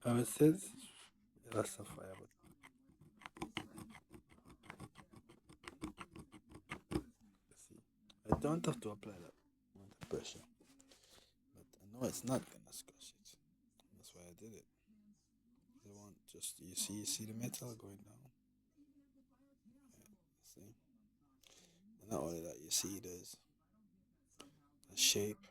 How it says? Yeah, that's a fire. But let's see. I don't have to apply that amount of pressure, but I know it's not gonna squash it. That's why I did it. I want just you see the metal going down. See, and not only that, you see there's a shape.